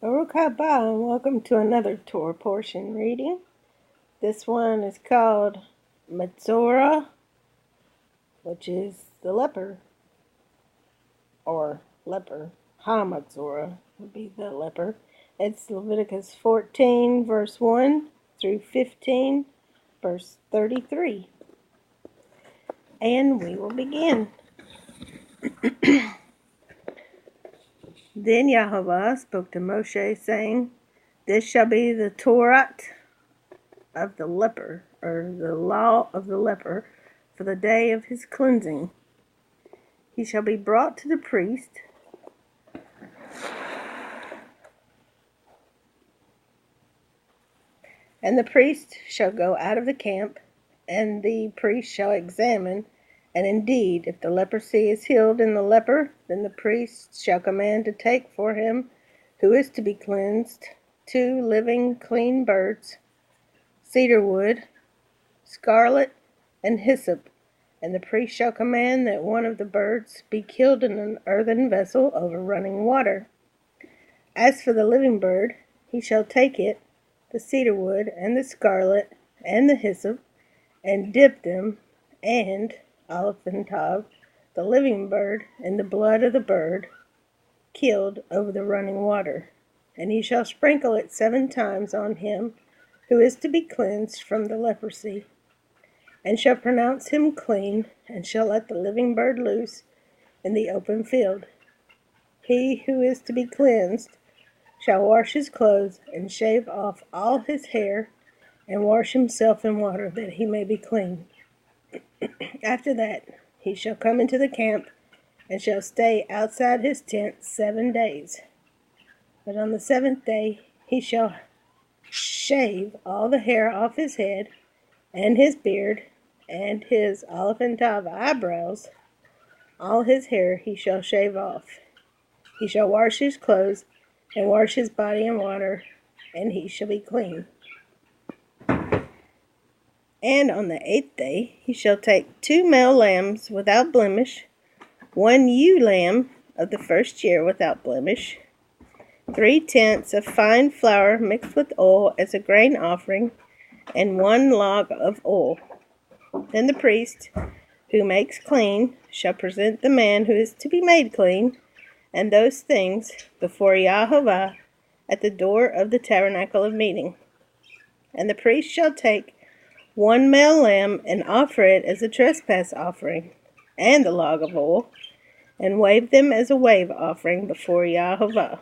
Baruch haba, and welcome to another Torah portion reading. This one is called Metzora, which is the leper, or leper. Ha-Metzora would be the leper. It's Leviticus 14, verse 1 through 15, verse 33. And we will begin. Then Yahovah spoke to Moshe, saying, This shall be the Torah of the leper, or the law of the leper, for the day of his cleansing. He shall be brought to the priest, and the priest shall go out of the camp, and the priest shall examine, and indeed, if the leprosy is healed in the leper, then the priest shall command to take for him who is to be cleansed 2 living clean birds, cedar wood, scarlet, and hyssop, and the priest shall command that one of the birds be killed in an earthen vessel over running water. As for the living bird, he shall take it, the cedar wood, and the scarlet, and the hyssop, and dip them, and aloud, the living bird, in the blood of the bird killed over the running water. And he shall sprinkle it 7 times on him who is to be cleansed from the leprosy, and shall pronounce him clean, and shall let the living bird loose in the open field. He who is to be cleansed shall wash his clothes, and shave off all his hair, and wash himself in water, that he may be clean. After that he shall come into the camp, and shall stay outside his tent 7 days. But on the 7th day he shall shave all the hair off his head, and his beard, and his aloud eyebrows. All his hair he shall shave off. He shall wash his clothes, and wash his body in water, and he shall be clean. And on the 8th day he shall take 2 male lambs without blemish, 1 ewe lamb of the first year without blemish, 3 tenths of fine flour mixed with oil as a grain offering, and 1 log of oil. Then the priest who makes clean shall present the man who is to be made clean, and those things before Yahovah at the door of the tabernacle of meeting. And the priest shall take 1 male lamb and offer it as a trespass offering, and a log of oil, and wave them as a wave offering before Yahovah.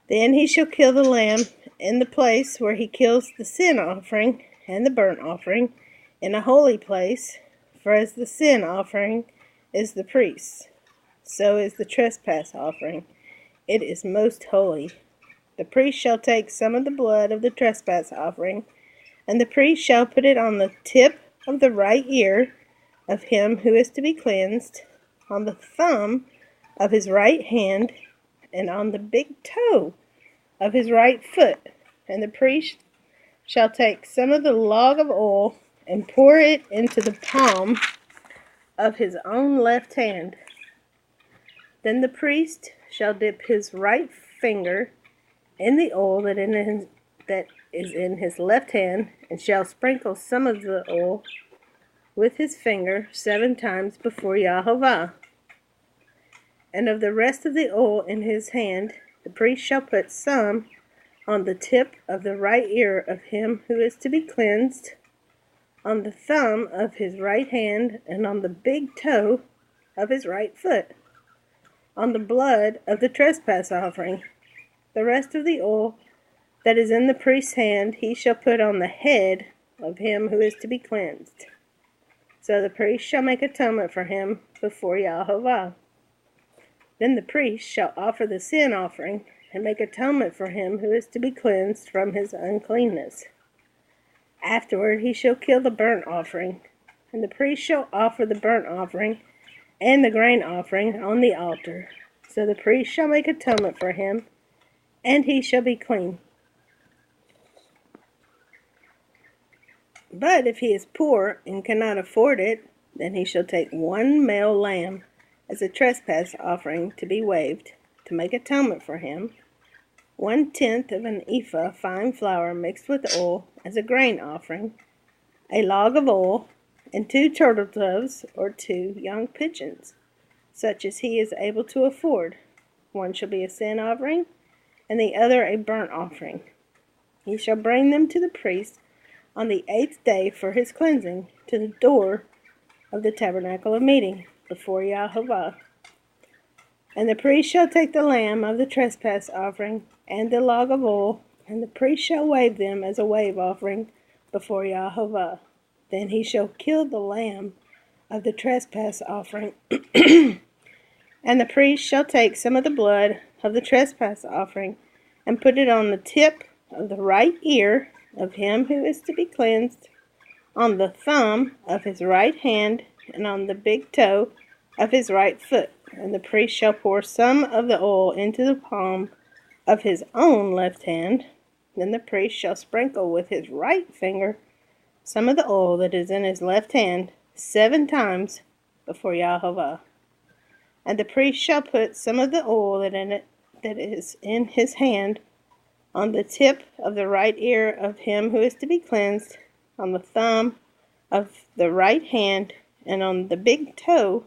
Then he shall kill the lamb in the place where he kills the sin offering and the burnt offering, in a holy place, for as the sin offering is the priest's, so is the trespass offering. It is most holy. The priest shall take some of the blood of the trespass offering, and the priest shall put it on the tip of the right ear of him who is to be cleansed, on the thumb of his right hand, and on the big toe of his right foot. And the priest shall take some of the log of oil and pour it into the palm of his own left hand. Then the priest shall dip his right finger in the oil that is in his left hand, and shall sprinkle some of the oil with his finger 7 times before Yahovah. And of the rest of the oil in his hand, the priest shall put some on the tip of the right ear of him who is to be cleansed, on the thumb of his right hand, and on the big toe of his right foot, on the blood of the trespass offering. The rest of the oil that is in the priest's hand he shall put on the head of him who is to be cleansed. So the priest shall make atonement for him before Yahovah. Then the priest shall offer the sin offering, and make atonement for him who is to be cleansed from his uncleanness. Afterward he shall kill the burnt offering, and the priest shall offer the burnt offering and the grain offering on the altar. So the priest shall make atonement for him, and he shall be clean. But if he is poor and cannot afford it, then he shall take 1 male lamb as a trespass offering to be waved, to make atonement for him, 1/10 of an ephah fine flour mixed with oil as a grain offering, a log of oil, and 2 turtle doves or 2 young pigeons, such as he is able to afford. One shall be a sin offering, and the other a burnt offering. He shall bring them to the priest on the 8th day for his cleansing, to the door of the tabernacle of meeting, before Yahovah. And the priest shall take the lamb of the trespass offering, and the log of oil, and the priest shall wave them as a wave offering before Yahovah. Then he shall kill the lamb of the trespass offering, and the priest shall take some of the blood of the trespass offering, and put it on the tip of the right ear of him who is to be cleansed, on the thumb of his right hand, and on the big toe of his right foot. And the priest shall pour some of the oil into the palm of his own left hand. Then the priest shall sprinkle with his right finger some of the oil that is in his left hand 7 times before Yahovah. And the priest shall put some of the oil that is in his hand on the tip of the right ear of him who is to be cleansed, on the thumb of the right hand, and on the big toe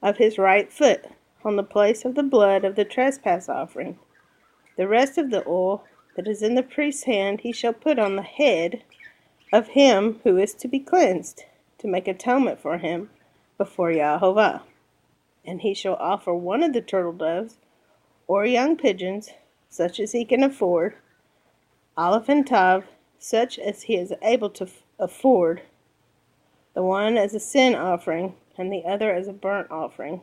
of his right foot, on the place of the blood of the trespass offering. The rest of the oil that is in the priest's hand he shall put on the head of him who is to be cleansed, to make atonement for him before Yahovah. And he shall offer one of the turtle doves or young pigeons, such as he can afford, aleph and tav, such as he is able to afford, the one as a sin offering, and the other as a burnt offering,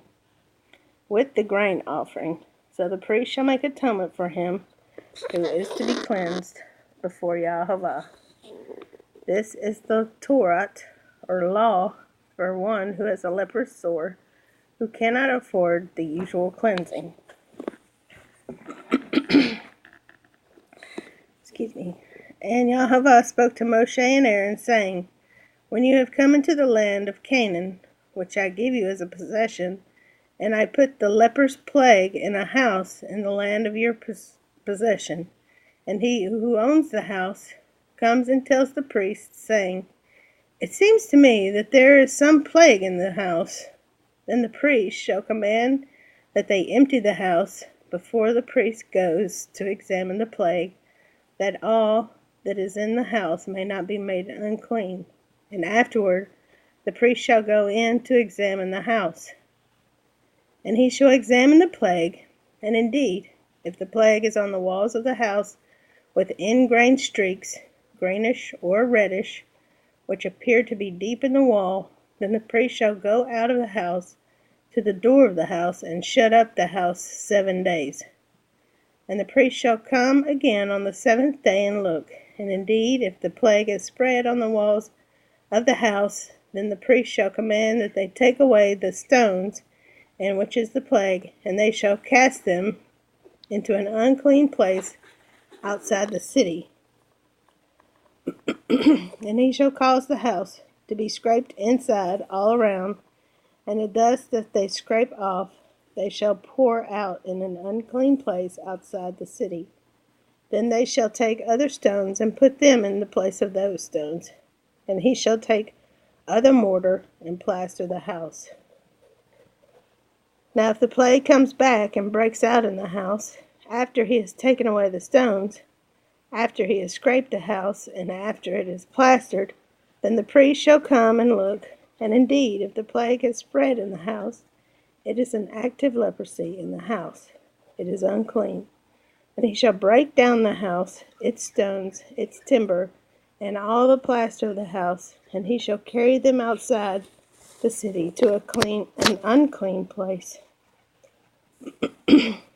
with the grain offering. So the priest shall make atonement for him who is to be cleansed before Yahovah. This is the Torah, or law, for one who has a leprous sore, who cannot afford the usual cleansing. Excuse me. And Yahovah spoke to Moshe and Aaron, saying, When you have come into the land of Canaan, which I give you as a possession, and I put the leper's plague in a house in the land of your possession, and he who owns the house comes and tells the priest, saying, It seems to me that there is some plague in the house, then the priest shall command that they empty the house before the priest goes to examine the plague, that all that is in the house may not be made unclean. And afterward the priest shall go in to examine the house. And he shall examine the plague, and indeed, if the plague is on the walls of the house with ingrained streaks, greenish or reddish, which appear to be deep in the wall, then the priest shall go out of the house to the door of the house and shut up the house 7 days. And the priest shall come again on the 7th day and look. And indeed, if the plague is spread on the walls of the house, then the priest shall command that they take away the stones in which is the plague, and they shall cast them into an unclean place outside the city. And he shall cause the house to be scraped inside all around, and the dust that they scrape off they shall pour out in an unclean place outside the city. Then they shall take other stones and put them in the place of those stones. And he shall take other mortar and plaster the house. Now if the plague comes back and breaks out in the house, after he has taken away the stones, after he has scraped the house, and after it is plastered, then the priest shall come and look. And indeed, if the plague has spread in the house, it is an active leprosy in the house. It is unclean. And he shall break down the house, its stones, its timber, and all the plaster of the house, and he shall carry them outside the city to an unclean place.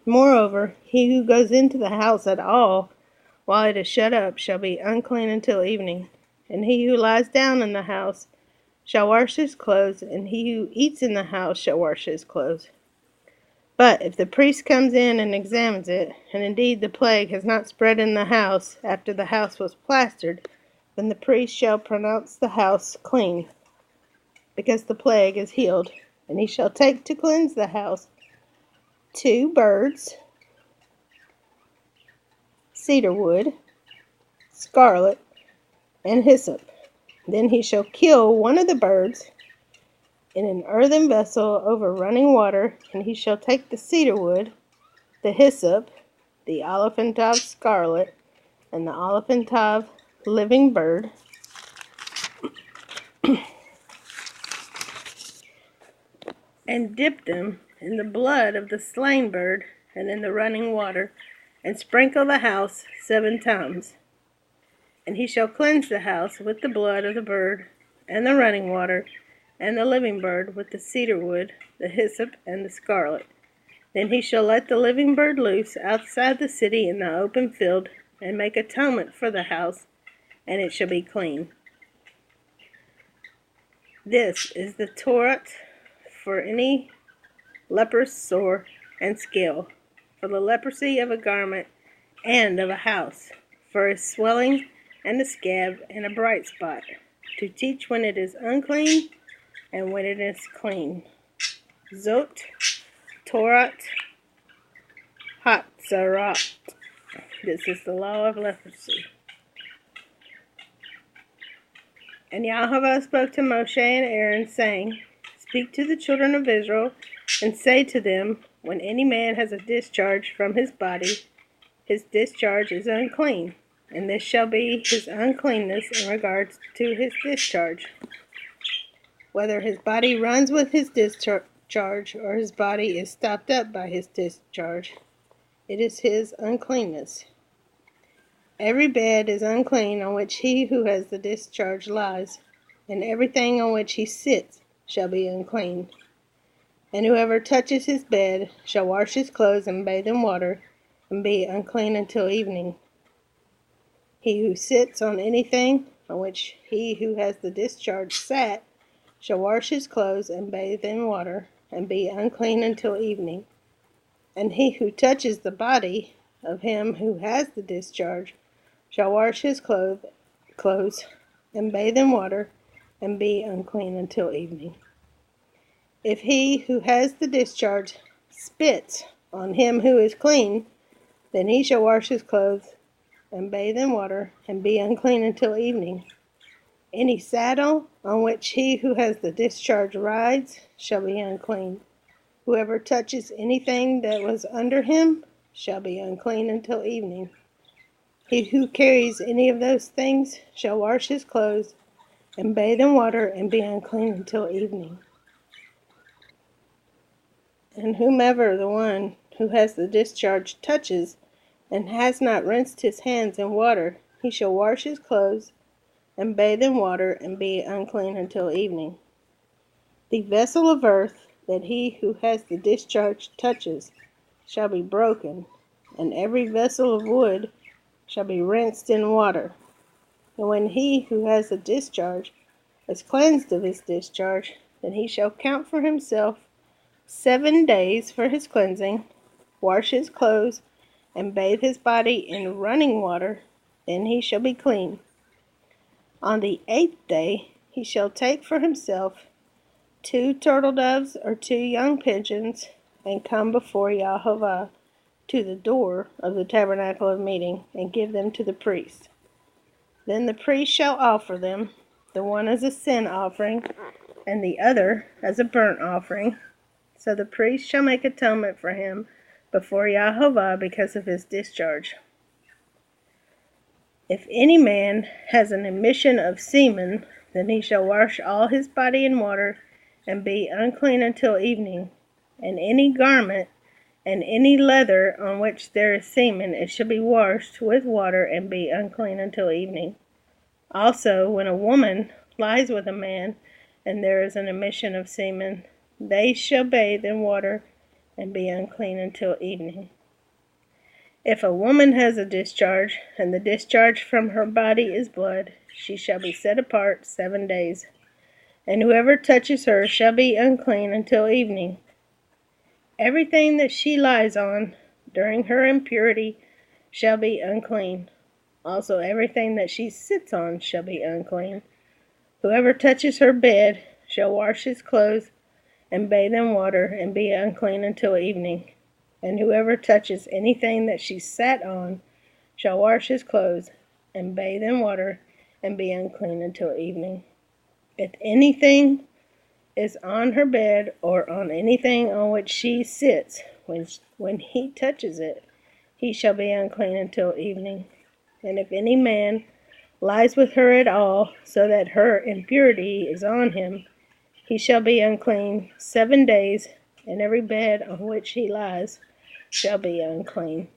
Moreover, he who goes into the house at all while it is shut up shall be unclean until evening. And he who lies down in the house shall wash his clothes, and he who eats in the house shall wash his clothes. But if the priest comes in and examines it, and indeed the plague has not spread in the house after the house was plastered, then the priest shall pronounce the house clean, because the plague is healed, and he shall take to cleanse the house 2 birds, cedar wood, scarlet, and hyssop. Then he shall kill one of the birds in an earthen vessel over running water, and he shall take the cedar wood, the hyssop, the oliphantine scarlet, and the oliphantine living bird, and dip them in the blood of the slain bird and in the running water, and sprinkle the house 7 times. And he shall cleanse the house with the blood of the bird, and the running water, and the living bird with the cedar wood, the hyssop, and the scarlet. Then he shall let the living bird loose outside the city in the open field, and make atonement for the house, and it shall be clean. This is the Torah for any leprous sore and scale, for the leprosy of a garment and of a house, for a swelling and a scab and a bright spot, to teach when it is unclean and when it is clean. Zot Torah Hatzarat. This is the law of leprosy. And Yahweh spoke to Moshe and Aaron, saying, Speak to the children of Israel, and say to them, When any man has a discharge from his body, his discharge is unclean, and this shall be his uncleanness in regards to his discharge. Whether his body runs with his discharge, or his body is stopped up by his discharge, it is his uncleanness. Every bed is unclean on which he who has the discharge lies, and everything on which he sits shall be unclean. And whoever touches his bed shall wash his clothes and bathe in water, and be unclean until evening. He who sits on anything on which he who has the discharge sat shall wash his clothes and bathe in water, and be unclean until evening. And he who touches the body of him who has the discharge shall wash his clothes and bathe in water, and be unclean until evening. If he who has the discharge spits on him who is clean, then he shall wash his clothes and bathe in water, and be unclean until evening. Any saddle on which he who has the discharge rides shall be unclean. Whoever touches anything that was under him shall be unclean until evening. He who carries any of those things shall wash his clothes and bathe in water, and be unclean until evening. And whomever the one who has the discharge touches, and has not rinsed his hands in water, he shall wash his clothes and bathe in water, and be unclean until evening. The vessel of earth that he who has the discharge touches shall be broken, and every vessel of wood shall be rinsed in water. And when he who has the discharge is cleansed of his discharge, then he shall count for himself 7 days for his cleansing, wash his clothes, and bathe his body in running water, then he shall be clean. On the 8th day he shall take for himself 2 turtle doves or 2 young pigeons, and come before Yahweh to the door of the tabernacle of meeting, and give them to the priest. Then the priest shall offer them, the one as a sin offering, and the other as a burnt offering. So the priest shall make atonement for him before Yahweh because of his discharge. If any man has an emission of semen, then he shall wash all his body in water, and be unclean until evening. And any garment and any leather on which there is semen, it shall be washed with water, and be unclean until evening. Also, when a woman lies with a man, and there is an emission of semen, they shall bathe in water, and be unclean until evening. If a woman has a discharge, and the discharge from her body is blood, she shall be set apart 7 days. And whoever touches her shall be unclean until evening. Everything that she lies on during her impurity shall be unclean. Also everything that she sits on shall be unclean. Whoever touches her bed shall wash his clothes and bathe in water, and be unclean until evening. And whoever touches anything that she sat on shall wash his clothes, and bathe in water, and be unclean until evening. If anything is on her bed, or on anything on which she sits, when he touches it, he shall be unclean until evening. And if any man lies with her at all, so that her impurity is on him, he shall be unclean 7 days, and every bed on which he lies shall be unclean.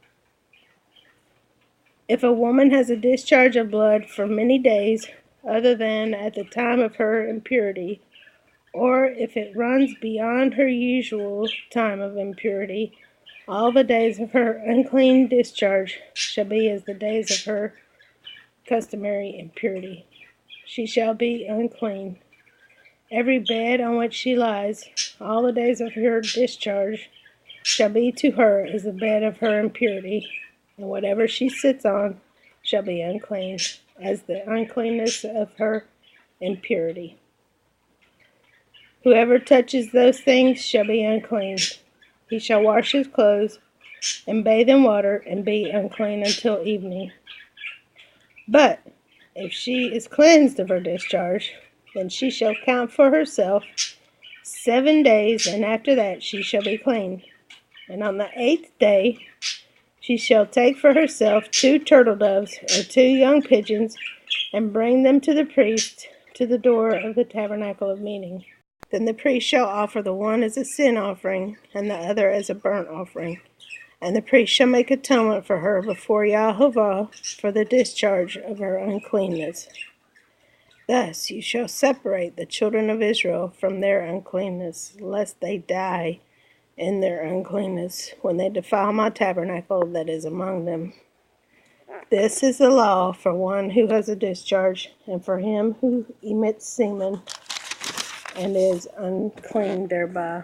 If a woman has a discharge of blood for many days, other than at the time of her impurity, or if it runs beyond her usual time of impurity, all the days of her unclean discharge shall be as the days of her customary impurity. She shall be unclean. Every bed on which she lies, all the days of her discharge, shall be to her as the bed of her impurity, and whatever she sits on shall be unclean, as the uncleanness of her impurity. Whoever touches those things shall be unclean. He shall wash his clothes, and bathe in water, and be unclean until evening. But if she is cleansed of her discharge, then she shall count for herself 7 days, and after that she shall be clean. And on the 8th day she shall take for herself 2 turtle doves or 2 young pigeons, and bring them to the priest to the door of the tabernacle of meeting. Then the priest shall offer the one as a sin offering, and the other as a burnt offering. And the priest shall make atonement for her before Yahovah for the discharge of her uncleanness. Thus you shall separate the children of Israel from their uncleanness, lest they die in their uncleanness when they defile my tabernacle that is among them. This is the law for one who has a discharge, and for him who emits semen and is unclean thereby,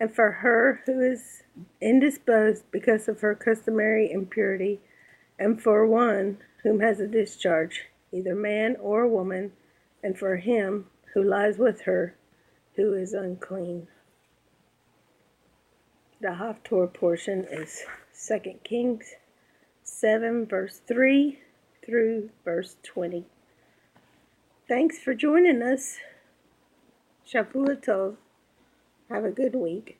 and for her who is indisposed because of her customary impurity, and for one whom has a discharge, either man or woman, and for him who lies with her, who is unclean. The Haftorah portion is 2 Kings 7, verse 3 through verse 20. Thanks for joining us. Shavua Tov. Have a good week.